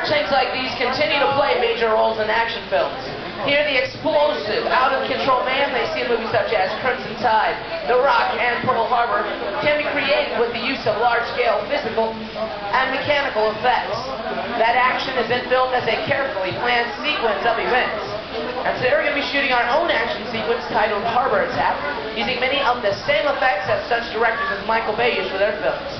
tanks like these continue to play major roles in action films. Here, the explosive, out-of-control mayhem they see in movies such as Crimson Tide, The Rock, and Pearl Harbor can be created with the use of large-scale physical and mechanical effects. That action has been filmed as a carefully planned sequence of events. And today we're going to be shooting our own action sequence titled Harbor Attack, using many of the same effects that such directors as Michael Bay use for their films.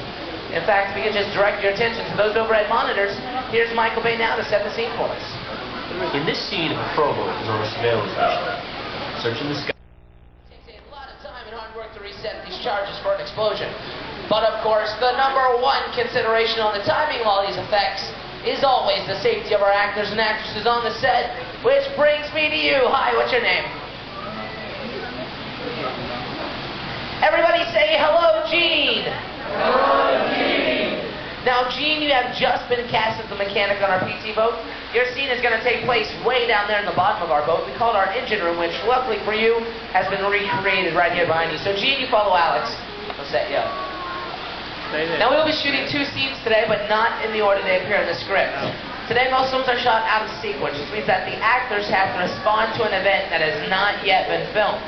In fact, if we can just direct your attention to those overhead monitors, here's Michael Bay now to set the scene for us. In this scene, a patrol boat is on a surveillance mission, searching the sky. It takes a lot of time and hard work to reset these charges for an explosion. But of course, the #1 consideration on the timing of all these effects is always the safety of our actors and actresses on the set, which brings me to you. Hi, what's your name? Everybody say hello, Gene. Hello, Gene. Now, Gene, you have just been cast as the mechanic on our PT boat. Your scene is going to take place way down there in the bottom of our boat. We call it our engine room, which, luckily for you, has been recreated right here behind you. So, Gene, you follow Alex. We'll set you up. Now, we will be shooting 2 scenes today, but not in the order they appear in the script. Today, most films are shot out of sequence, which means that the actors have to respond to an event that has not yet been filmed.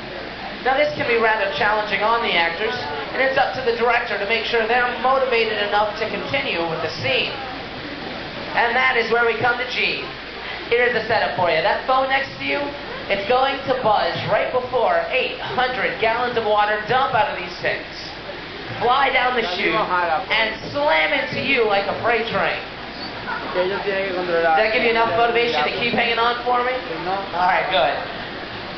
Now, this can be rather challenging on the actors, and it's up to the director to make sure they're motivated enough to continue with the scene. And that is where we come to Gene. Here's the setup for you. That phone next to you, it's going to buzz right before 800 gallons of water dump out of these tanks, fly down the chute, and slam into you like a freight train. Does that give you enough motivation to keep hanging on for me? All right, good.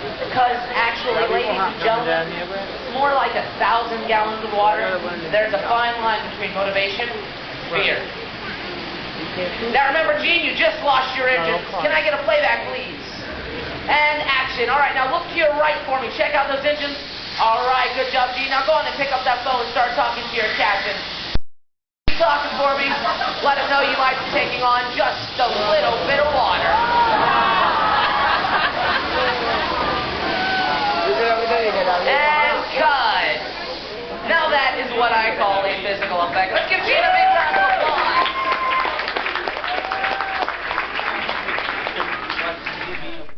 Because actually, ladies and gentlemen, it's more like 1,000 gallons of water. There's a fine line between motivation and fear. Now remember, Gene, you just lost your engine. Can I get a playback, please? And action. All right, now look to your right for me. Check out those engines. All right, good job, Gene. Now go on and pick up that phone and start talking to your captain. Keep talking for me. Let him know you might be taking on just a little bit of water. And cut. Now that is what I call a physical effect. Let's give Gene a big